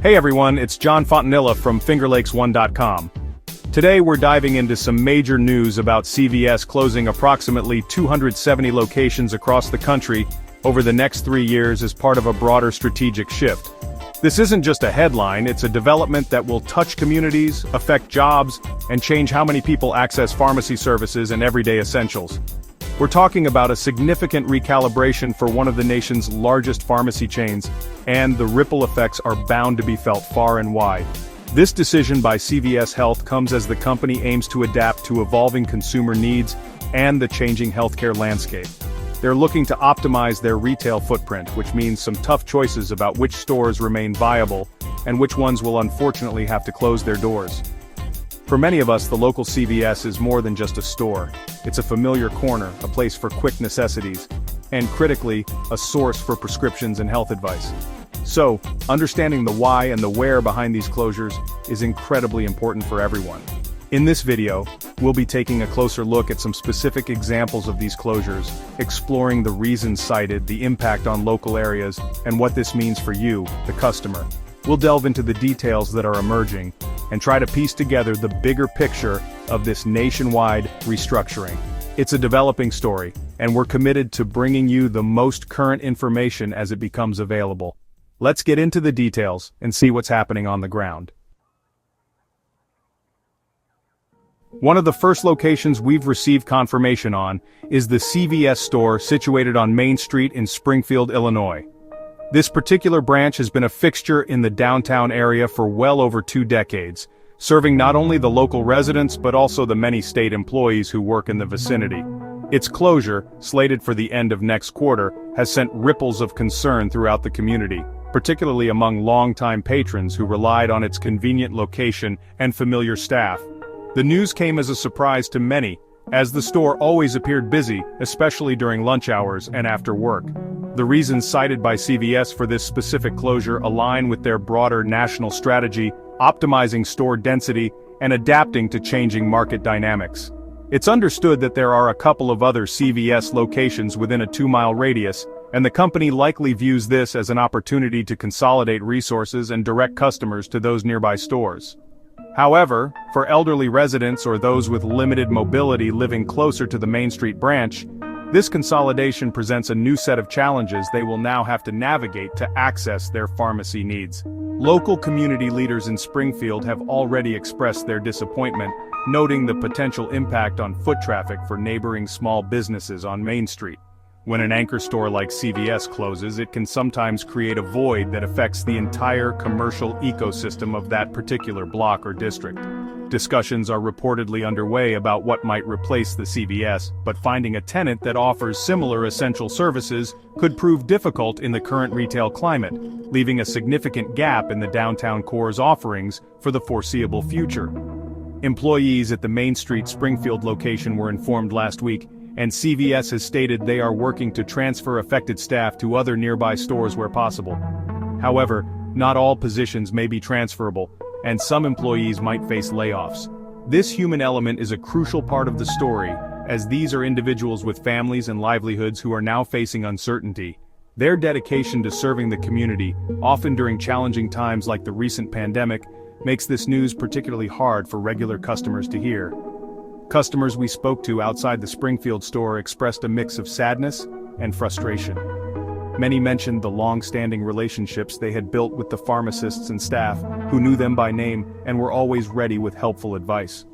Hey everyone, it's John Fontanilla from FingerLakes1.com. Today we're diving into some major news about CVS closing approximately 270 locations across the country over the next 3 years as part of a broader strategic shift. This isn't just a headline, it's a development that will touch communities, affect jobs, and change how many people access pharmacy services and everyday essentials. We're talking about a significant recalibration for one of the nation's largest pharmacy chains, and the ripple effects are bound to be felt far and wide. This decision by CVS Health comes as the company aims to adapt to evolving consumer needs and the changing healthcare landscape. They're looking to optimize their retail footprint, which means some tough choices about which stores remain viable and which ones will unfortunately have to close their doors. For many of us, the local CVS is more than just a store. It's a familiar corner, a place for quick necessities, and critically, a source for prescriptions and health advice. So, understanding the why and the where behind these closures is incredibly important for everyone. In this video, we'll be taking a closer look at some specific examples of these closures, exploring the reasons cited, the impact on local areas, and what this means for you, the customer. We'll delve into the details that are emerging, and try to piece together the bigger picture of this nationwide restructuring. It's a developing story, and we're committed to bringing you the most current information as it becomes available. Let's get into the details and see what's happening on the ground. One of the first locations we've received confirmation on is the CVS store situated on Main Street in Springfield, Illinois. This particular branch has been a fixture in the downtown area for well over 2 decades, serving not only the local residents but also the many state employees who work in the vicinity. Its closure, slated for the end of next quarter, has sent ripples of concern throughout the community, particularly among longtime patrons who relied on its convenient location and familiar staff. The news came as a surprise to many, as the store always appeared busy, especially during lunch hours and after work. The reasons cited by CVS for this specific closure align with their broader national strategy, optimizing store density and adapting to changing market dynamics. It's understood that there are a couple of other CVS locations within a 2-mile radius, and the company likely views this as an opportunity to consolidate resources and direct customers to those nearby stores. However, for elderly residents or those with limited mobility living closer to the Main Street branch, this consolidation presents a new set of challenges they will now have to navigate to access their pharmacy needs. Local community leaders in Springfield have already expressed their disappointment, noting the potential impact on foot traffic for neighboring small businesses on Main Street. When an anchor store like CVS closes, it can sometimes create a void that affects the entire commercial ecosystem of that particular block or district. Discussions are reportedly underway about what might replace the CVS, but finding a tenant that offers similar essential services could prove difficult in the current retail climate, leaving a significant gap in the downtown core's offerings for the foreseeable future. Employees at the Main Street Springfield location were informed last week, and CVS has stated they are working to transfer affected staff to other nearby stores where possible. However, not all positions may be transferable, and some employees might face layoffs. This human element is a crucial part of the story, as these are individuals with families and livelihoods who are now facing uncertainty. Their dedication to serving the community, often during challenging times like the recent pandemic, makes this news particularly hard for regular customers to hear. Customers we spoke to outside the Springfield store expressed a mix of sadness and frustration. Many mentioned the long-standing relationships they had built with the pharmacists and staff, who knew them by name and were always ready with helpful advice.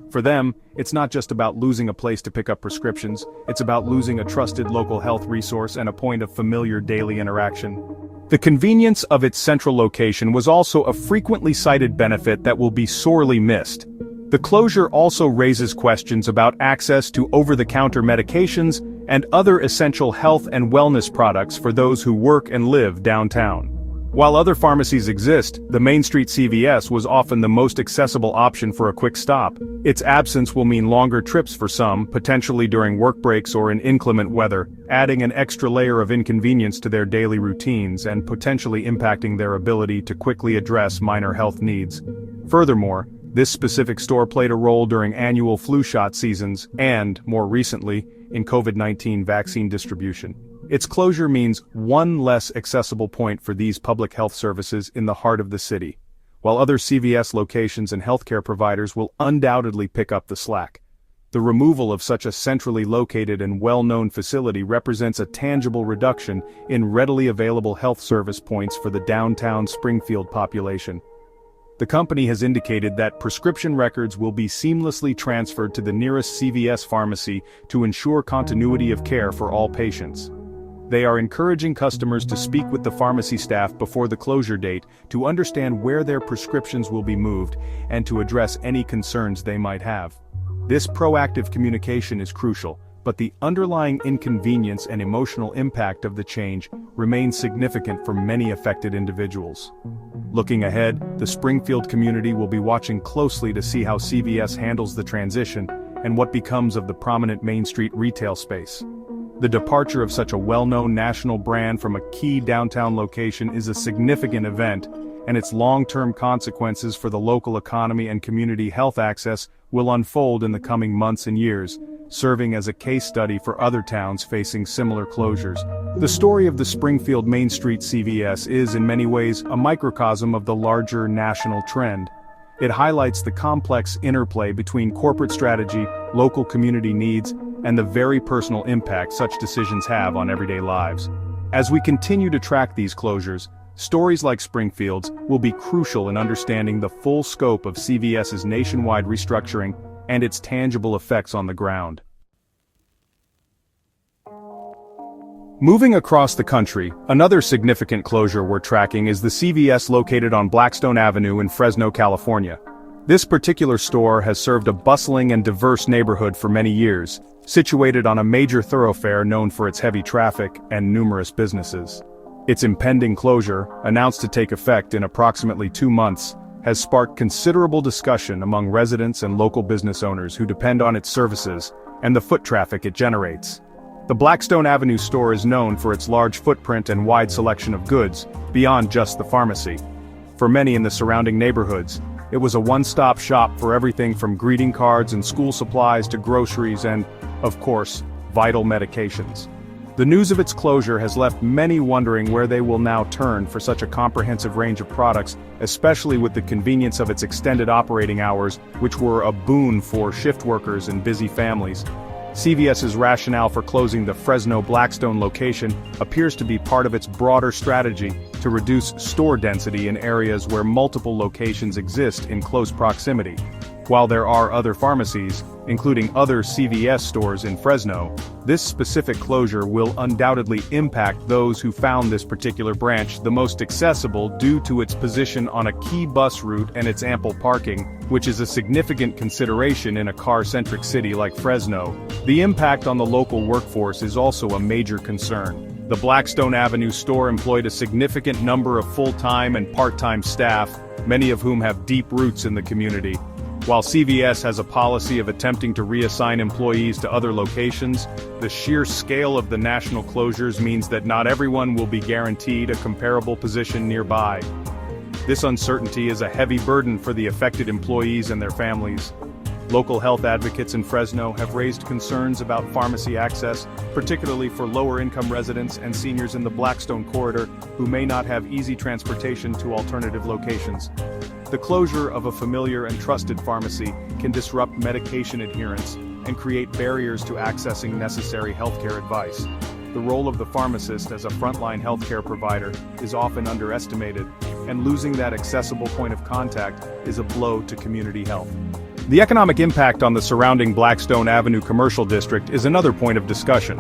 For them, it's not just about losing a place to pick up prescriptions, it's about losing a trusted local health resource and a point of familiar daily interaction. The convenience of its central location was also a frequently cited benefit that will be sorely missed. The closure also raises questions about access to over-the-counter medications and other essential health and wellness products for those who work and live downtown. While other pharmacies exist, the Main Street CVS was often the most accessible option for a quick stop. Its absence will mean longer trips for some, potentially during work breaks or in inclement weather, adding an extra layer of inconvenience to their daily routines and potentially impacting their ability to quickly address minor health needs. Furthermore, this specific store played a role during annual flu shot seasons and, more recently, in COVID-19 vaccine distribution. Its closure means one less accessible point for these public health services in the heart of the city, while other CVS locations and healthcare providers will undoubtedly pick up the slack. The removal of such a centrally located and well-known facility represents a tangible reduction in readily available health service points for the downtown Springfield population. The company has indicated that prescription records will be seamlessly transferred to the nearest CVS pharmacy to ensure continuity of care for all patients. They are encouraging customers to speak with the pharmacy staff before the closure date to understand where their prescriptions will be moved and to address any concerns they might have. This proactive communication is crucial, but the underlying inconvenience and emotional impact of the change remains significant for many affected individuals. Looking ahead, the Springfield community will be watching closely to see how CVS handles the transition and what becomes of the prominent Main Street retail space. The departure of such a well-known national brand from a key downtown location is a significant event, and its long-term consequences for the local economy and community health access will unfold in the coming months and years, serving as a case study for other towns facing similar closures. The story of the Springfield Main Street CVS is in many ways a microcosm of the larger national trend. It highlights the complex interplay between corporate strategy, local community needs, and the very personal impact such decisions have on everyday lives. As we continue to track these closures, stories like Springfield's will be crucial in understanding the full scope of CVS's nationwide restructuring and its tangible effects on the ground. Moving across the country, another significant closure we're tracking is the CVS located on Blackstone Avenue in Fresno, California. This particular store has served a bustling and diverse neighborhood for many years, situated on a major thoroughfare known for its heavy traffic and numerous businesses. Its impending closure, announced to take effect in approximately 2 months, has sparked considerable discussion among residents and local business owners who depend on its services and the foot traffic it generates. The Blackstone Avenue store is known for its large footprint and wide selection of goods, beyond just the pharmacy. For many in the surrounding neighborhoods, it was a one-stop shop for everything from greeting cards and school supplies to groceries and, of course, vital medications. The news of its closure has left many wondering where they will now turn for such a comprehensive range of products, especially with the convenience of its extended operating hours, which were a boon for shift workers and busy families. CVS's rationale for closing the Fresno Blackstone location appears to be part of its broader strategy to reduce store density in areas where multiple locations exist in close proximity. While there are other pharmacies, including other CVS stores in Fresno, this specific closure will undoubtedly impact those who found this particular branch the most accessible due to its position on a key bus route and its ample parking, which is a significant consideration in a car-centric city like Fresno. The impact on the local workforce is also a major concern. The Blackstone Avenue store employed a significant number of full-time and part-time staff, many of whom have deep roots in the community. While CVS has a policy of attempting to reassign employees to other locations, the sheer scale of the national closures means that not everyone will be guaranteed a comparable position nearby. This uncertainty is a heavy burden for the affected employees and their families. Local health advocates in Fresno have raised concerns about pharmacy access, particularly for lower-income residents and seniors in the Blackstone corridor who may not have easy transportation to alternative locations. The closure of a familiar and trusted pharmacy can disrupt medication adherence and create barriers to accessing necessary healthcare advice. The role of the pharmacist as a frontline healthcare provider is often underestimated, and losing that accessible point of contact is a blow to community health. The economic impact on the surrounding Blackstone Avenue commercial district is another point of discussion.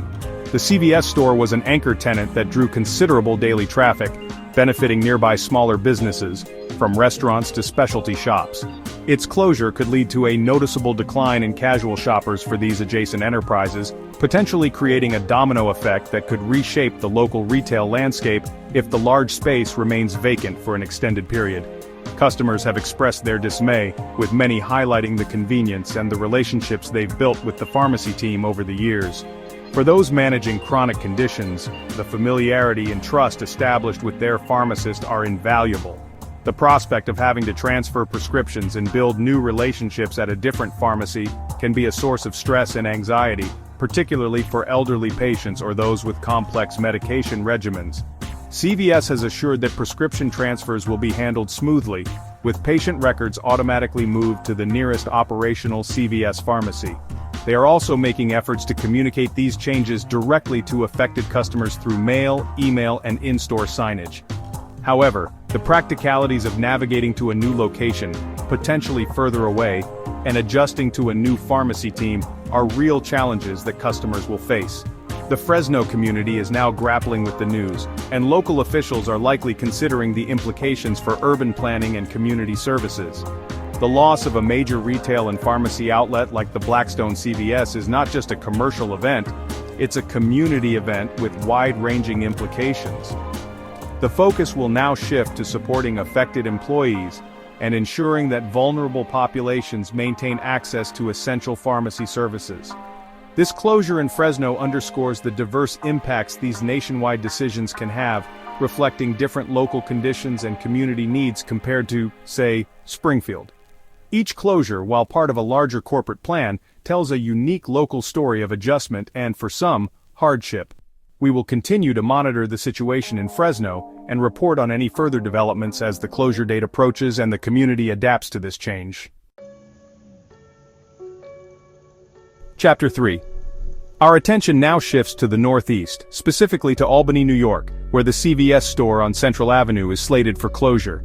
The CVS store was an anchor tenant that drew considerable daily traffic, benefiting nearby smaller businesses, from restaurants to specialty shops. Its closure could lead to a noticeable decline in casual shoppers for these adjacent enterprises, potentially creating a domino effect that could reshape the local retail landscape if the large space remains vacant for an extended period. Customers have expressed their dismay, with many highlighting the convenience and the relationships they've built with the pharmacy team over the years. For those managing chronic conditions, the familiarity and trust established with their pharmacist are invaluable. The prospect of having to transfer prescriptions and build new relationships at a different pharmacy can be a source of stress and anxiety, particularly for elderly patients or those with complex medication regimens. CVS has assured that prescription transfers will be handled smoothly, with patient records automatically moved to the nearest operational CVS pharmacy. They are also making efforts to communicate these changes directly to affected customers through mail, email, and in-store signage. However, the practicalities of navigating to a new location, potentially further away, and adjusting to a new pharmacy team are real challenges that customers will face. The Fresno community is now grappling with the news, and local officials are likely considering the implications for urban planning and community services. The loss of a major retail and pharmacy outlet like the Blackstone CVS is not just a commercial event, it's a community event with wide-ranging implications. The focus will now shift to supporting affected employees and ensuring that vulnerable populations maintain access to essential pharmacy services. This closure in Fresno underscores the diverse impacts these nationwide decisions can have, reflecting different local conditions and community needs compared to, say, Springfield. Each closure, while part of a larger corporate plan, tells a unique local story of adjustment and, for some, hardship. We will continue to monitor the situation in Fresno and report on any further developments as the closure date approaches and the community adapts to this change. Chapter 3. Our attention now shifts to the Northeast, specifically to Albany, New York, where the CVS store on Central Avenue is slated for closure.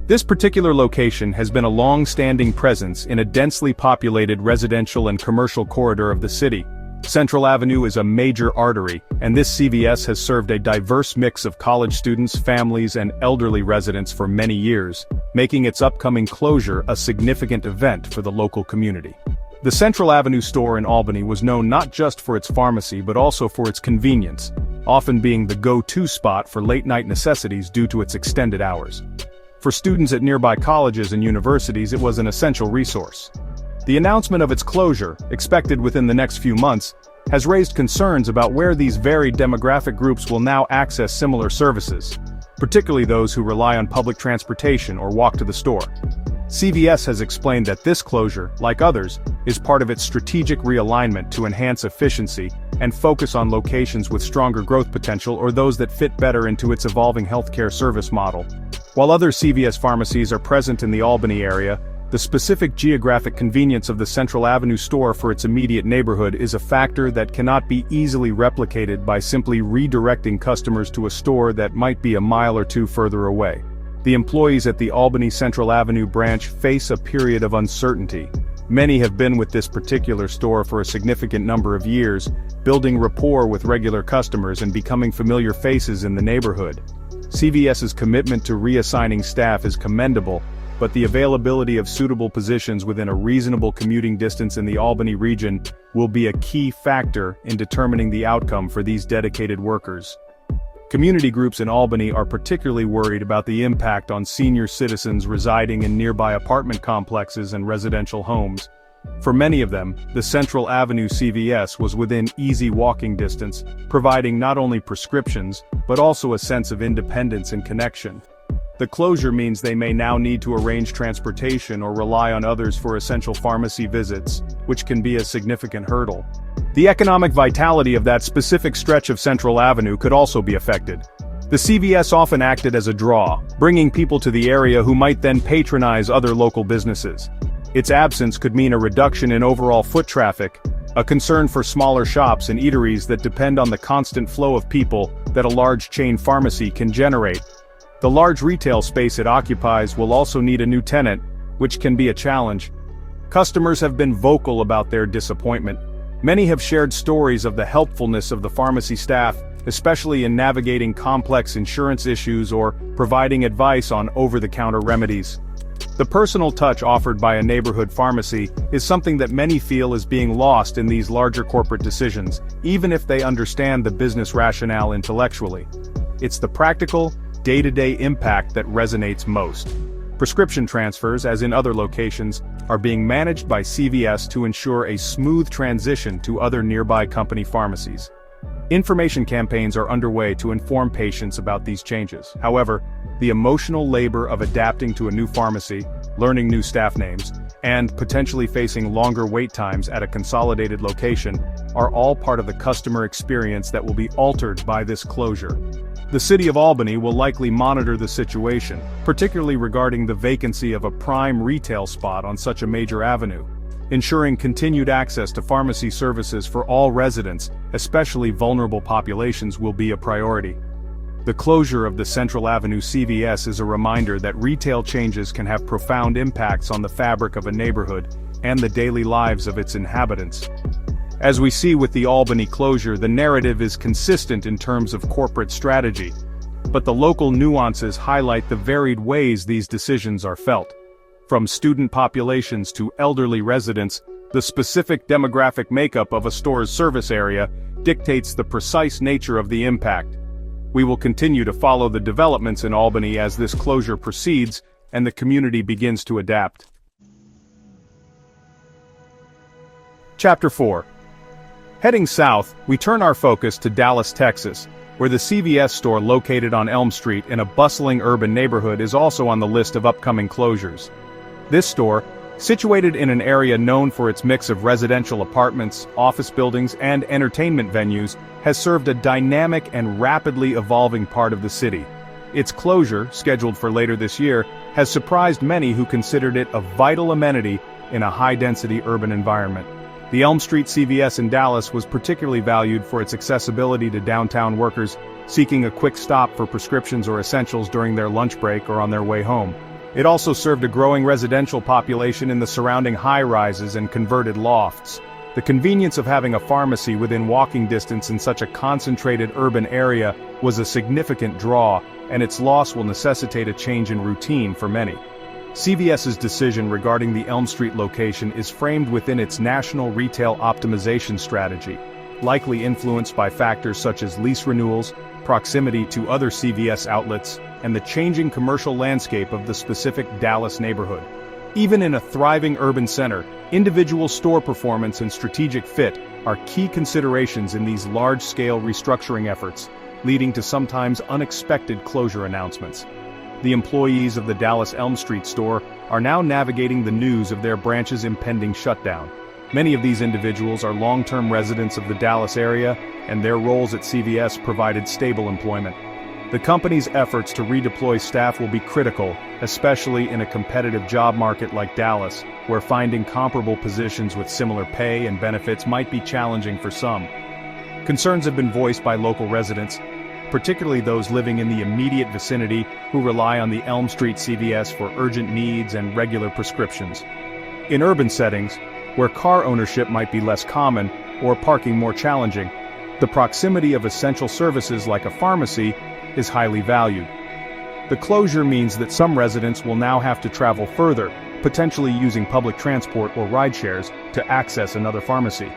This particular location has been a long-standing presence in a densely populated residential and commercial corridor of the city. Central Avenue is a major artery, and this CVS has served a diverse mix of college students, families, and elderly residents for many years, making its upcoming closure a significant event for the local community. The Central Avenue store in Albany was known not just for its pharmacy but also for its convenience, often being the go-to spot for late-night necessities due to its extended hours. For students at nearby colleges and universities, it was an essential resource. The announcement of its closure, expected within the next few months, has raised concerns about where these varied demographic groups will now access similar services, particularly those who rely on public transportation or walk to the store. CVS has explained that this closure, like others, is part of its strategic realignment to enhance efficiency and focus on locations with stronger growth potential or those that fit better into its evolving healthcare service model. While other CVS pharmacies are present in the Albany area, the specific geographic convenience of the Central Avenue store for its immediate neighborhood is a factor that cannot be easily replicated by simply redirecting customers to a store that might be a mile or two further away. The employees at the Albany Central Avenue branch face a period of uncertainty. Many have been with this particular store for a significant number of years, building rapport with regular customers and becoming familiar faces in the neighborhood. CVS's commitment to reassigning staff is commendable, but the availability of suitable positions within a reasonable commuting distance in the Albany region will be a key factor in determining the outcome for these dedicated workers. Community groups in Albany are particularly worried about the impact on senior citizens residing in nearby apartment complexes and residential homes. For many of them, the Central Avenue CVS was within easy walking distance, providing not only prescriptions, but also a sense of independence and connection. The closure means they may now need to arrange transportation or rely on others for essential pharmacy visits, which can be a significant hurdle. The economic vitality of that specific stretch of Central Avenue could also be affected. The CVS often acted as a draw, bringing people to the area who might then patronize other local businesses. Its absence could mean a reduction in overall foot traffic, a concern for smaller shops and eateries that depend on the constant flow of people that a large chain pharmacy can generate. The large retail space it occupies will also need a new tenant, which can be a challenge. Customers have been vocal about their disappointment. Many have shared stories of the helpfulness of the pharmacy staff, especially in navigating complex insurance issues or providing advice on over-the-counter remedies. The personal touch offered by a neighborhood pharmacy is something that many feel is being lost in these larger corporate decisions, even if they understand the business rationale intellectually. It's the practical, day-to-day impact that resonates most. Prescription transfers, as in other locations, are being managed by CVS to ensure a smooth transition to other nearby company pharmacies. Information campaigns are underway to inform patients about these changes. However, the emotional labor of adapting to a new pharmacy, learning new staff names, and potentially facing longer wait times at a consolidated location, are all part of the customer experience that will be altered by this closure. The City of Albany will likely monitor the situation, particularly regarding the vacancy of a prime retail spot on such a major avenue. Ensuring continued access to pharmacy services for all residents, especially vulnerable populations, will be a priority. The closure of the Central Avenue CVS is a reminder that retail changes can have profound impacts on the fabric of a neighborhood and the daily lives of its inhabitants. As we see with the Albany closure, the narrative is consistent in terms of corporate strategy, but the local nuances highlight the varied ways these decisions are felt. From student populations to elderly residents, the specific demographic makeup of a store's service area dictates the precise nature of the impact. We will continue to follow the developments in Albany as this closure proceeds and the community begins to adapt. Chapter 4. Heading south, we turn our focus to Dallas, Texas, where the CVS store located on Elm Street in a bustling urban neighborhood is also on the list of upcoming closures. This store, situated in an area known for its mix of residential apartments, office buildings, and entertainment venues, has served a dynamic and rapidly evolving part of the city. Its closure, scheduled for later this year, has surprised many who considered it a vital amenity in a high-density urban environment. The Elm Street CVS in Dallas was particularly valued for its accessibility to downtown workers seeking a quick stop for prescriptions or essentials during their lunch break or on their way home. It also served a growing residential population in the surrounding high-rises and converted lofts. The convenience of having a pharmacy within walking distance in such a concentrated urban area was a significant draw, and its loss will necessitate a change in routine for many. CVS's decision regarding the Elm Street location is framed within its national retail optimization strategy, likely influenced by factors such as lease renewals, proximity to other CVS outlets, and the changing commercial landscape of the specific Dallas neighborhood. Even in a thriving urban center, individual store performance and strategic fit are key considerations in these large-scale restructuring efforts, leading to sometimes unexpected closure announcements. The employees of the Dallas Elm Street store are now navigating the news of their branch's impending shutdown. Many of these individuals are long-term residents of the Dallas area, and their roles at CVS provided stable employment. The company's efforts to redeploy staff will be critical, especially in a competitive job market like Dallas, where finding comparable positions with similar pay and benefits might be challenging for some. Concerns have been voiced by local residents, particularly those living in the immediate vicinity who rely on the Elm Street CVS for urgent needs and regular prescriptions. In urban settings, where car ownership might be less common or parking more challenging, the proximity of essential services like a pharmacy is highly valued. The closure means that some residents will now have to travel further, potentially using public transport or rideshares, to access another pharmacy.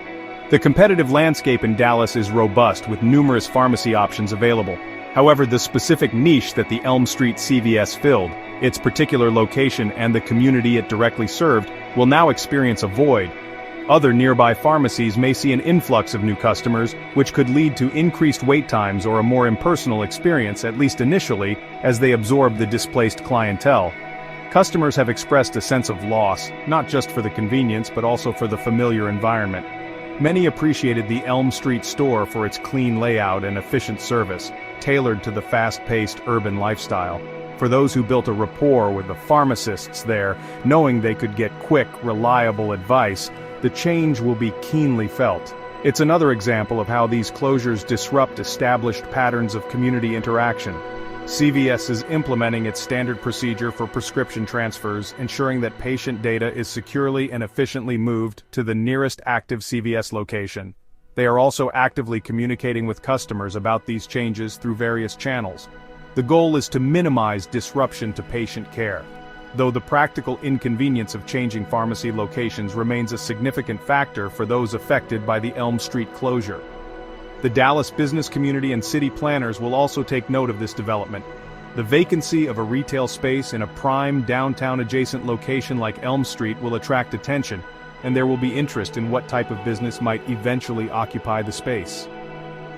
The competitive landscape in Dallas is robust with numerous pharmacy options available. However, the specific niche that the Elm Street CVS filled, its particular location and the community it directly served, will now experience a void. Other nearby pharmacies may see an influx of new customers, which could lead to increased wait times or a more impersonal experience, at least initially, as they absorb the displaced clientele. Customers have expressed a sense of loss, not just for the convenience but also for the familiar environment. Many appreciated the Elm Street store for its clean layout and efficient service, tailored to the fast-paced urban lifestyle. For those who built a rapport with the pharmacists there, knowing they could get quick, reliable advice, the change will be keenly felt. It's another example of how these closures disrupt established patterns of community interaction. CVS is implementing its standard procedure for prescription transfers, ensuring that patient data is securely and efficiently moved to the nearest active CVS location. They are also actively communicating with customers about these changes through various channels. The goal is to minimize disruption to patient care, though the practical inconvenience of changing pharmacy locations remains a significant factor for those affected by the Elm Street closure. The Dallas business community and city planners will also take note of this development. The vacancy of a retail space in a prime downtown-adjacent location like Elm Street will attract attention, and there will be interest in what type of business might eventually occupy the space.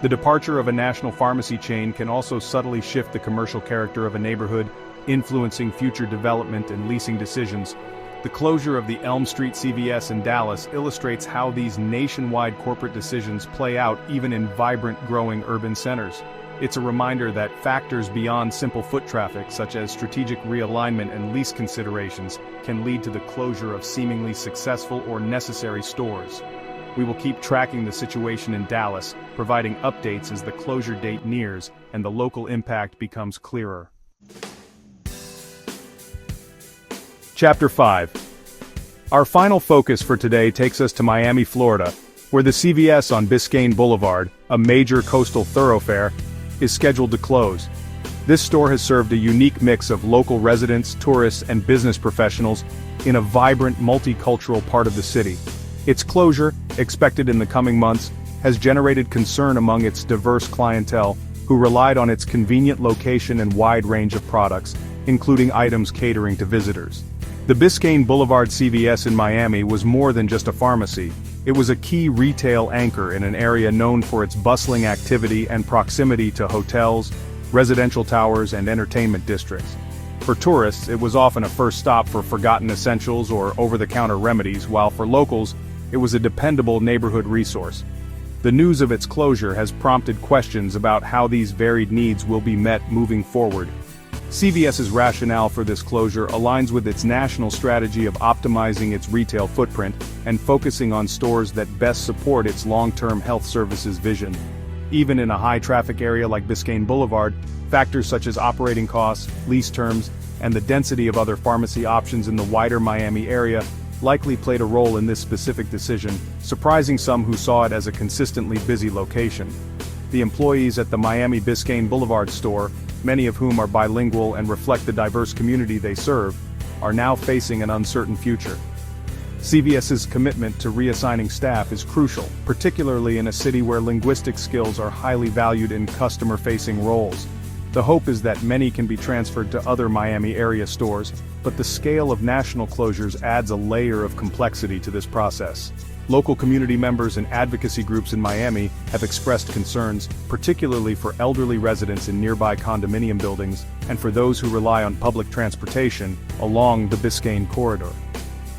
The departure of a national pharmacy chain can also subtly shift the commercial character of a neighborhood, influencing future development and leasing decisions. The closure of the Elm Street CVS in Dallas illustrates how these nationwide corporate decisions play out even in vibrant, growing urban centers. It's a reminder that factors beyond simple foot traffic, such as strategic realignment and lease considerations, can lead to the closure of seemingly successful or necessary stores. We will keep tracking the situation in Dallas, providing updates as the closure date nears and the local impact becomes clearer. Chapter 5. Our final focus for today takes us to Miami, Florida, where the CVS on Biscayne Boulevard, a major coastal thoroughfare, is scheduled to close. This store has served a unique mix of local residents, tourists, and business professionals in a vibrant, multicultural part of the city. Its closure, expected in the coming months, has generated concern among its diverse clientele, who relied on its convenient location and wide range of products, including items catering to visitors. The Biscayne Boulevard CVS in Miami was more than just a pharmacy. It was a key retail anchor in an area known for its bustling activity and proximity to hotels, residential towers, and entertainment districts. For tourists, it was often a first stop for forgotten essentials or over-the-counter remedies, while for locals, it was a dependable neighborhood resource. The news of its closure has prompted questions about how these varied needs will be met moving forward. CVS's rationale for this closure aligns with its national strategy of optimizing its retail footprint and focusing on stores that best support its long-term health services vision. Even in a high-traffic area like Biscayne Boulevard, factors such as operating costs, lease terms, and the density of other pharmacy options in the wider Miami area likely played a role in this specific decision, surprising some who saw it as a consistently busy location. The employees at the Miami Biscayne Boulevard store, many of whom are bilingual and reflect the diverse community they serve, are now facing an uncertain future. CVS's commitment to reassigning staff is crucial, particularly in a city where linguistic skills are highly valued in customer-facing roles. The hope is that many can be transferred to other Miami area stores, but the scale of national closures adds a layer of complexity to this process. Local community members and advocacy groups in Miami have expressed concerns, particularly for elderly residents in nearby condominium buildings and for those who rely on public transportation along the Biscayne corridor.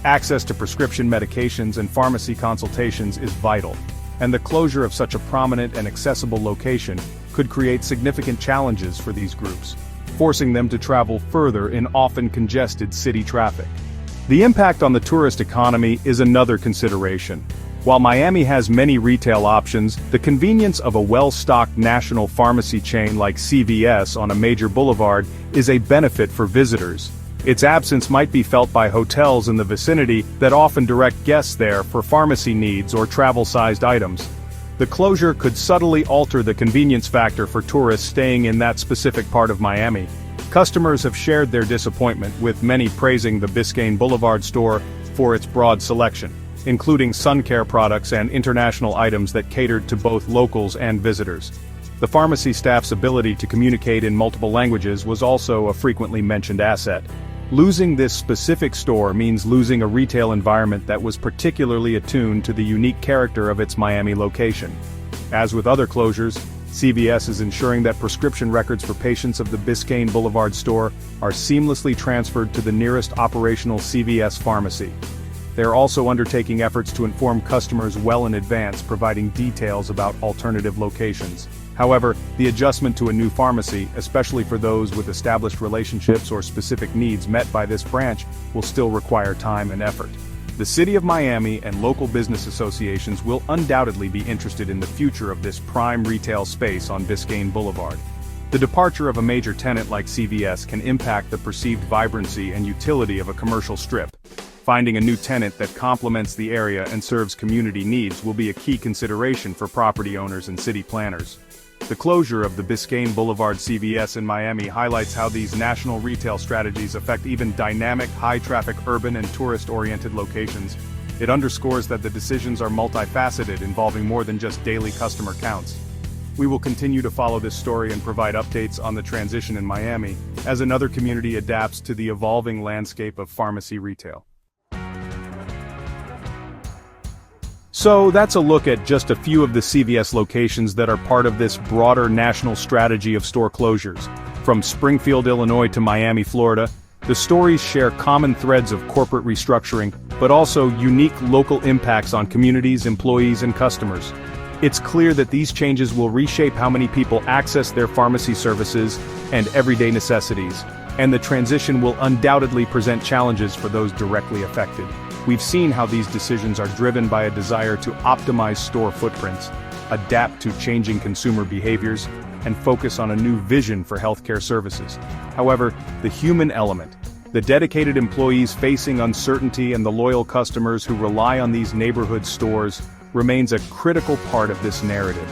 Access to prescription medications and pharmacy consultations is vital, and the closure of such a prominent and accessible location could create significant challenges for these groups, forcing them to travel further in often congested city traffic. The impact on the tourist economy is another consideration. While Miami has many retail options, the convenience of a well-stocked national pharmacy chain like CVS on a major boulevard is a benefit for visitors. Its absence might be felt by hotels in the vicinity that often direct guests there for pharmacy needs or travel-sized items. The closure could subtly alter the convenience factor for tourists staying in that specific part of Miami. Customers have shared their disappointment, with many praising the Biscayne Boulevard store for its broad selection, including sun care products and international items that catered to both locals and visitors. The pharmacy staff's ability to communicate in multiple languages was also a frequently mentioned asset. Losing this specific store means losing a retail environment that was particularly attuned to the unique character of its Miami location. As with other closures, CVS is ensuring that prescription records for patients of the Biscayne Boulevard store are seamlessly transferred to the nearest operational CVS pharmacy. They are also undertaking efforts to inform customers well in advance, providing details about alternative locations. However, the adjustment to a new pharmacy, especially for those with established relationships or specific needs met by this branch, will still require time and effort. The City of Miami and local business associations will undoubtedly be interested in the future of this prime retail space on Biscayne Boulevard. The departure of a major tenant like CVS can impact the perceived vibrancy and utility of a commercial strip. Finding a new tenant that complements the area and serves community needs will be a key consideration for property owners and city planners. The closure of the Biscayne Boulevard CVS in Miami highlights how these national retail strategies affect even dynamic, high-traffic urban and tourist-oriented locations. It underscores that the decisions are multifaceted, involving more than just daily customer counts. We will continue to follow this story and provide updates on the transition in Miami, as another community adapts to the evolving landscape of pharmacy retail. So that's a look at just a few of the CVS locations that are part of this broader national strategy of store closures. From Springfield, Illinois to Miami, Florida, The stories share common threads of corporate restructuring, but also unique local impacts on communities, employees, and customers. It's clear that these changes will reshape how many people access their pharmacy services and everyday necessities, and the transition will undoubtedly present challenges for those directly affected. We've seen how these decisions are driven by a desire to optimize store footprints, adapt to changing consumer behaviors, and focus on a new vision for healthcare services. However, the human element, the dedicated employees facing uncertainty and the loyal customers who rely on these neighborhood stores, remains a critical part of this narrative.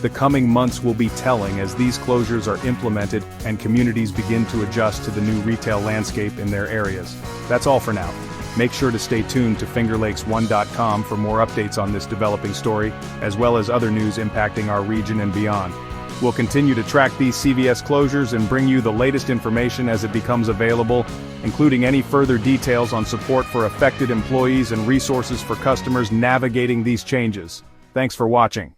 The coming months will be telling as these closures are implemented and communities begin to adjust to the new retail landscape in their areas. That's all for now. Make sure to stay tuned to fingerlakes1.com for more updates on this developing story, as well as other news impacting our region and beyond. We'll continue to track these CVS closures and bring you the latest information as it becomes available, including any further details on support for affected employees and resources for customers navigating these changes. Thanks for watching.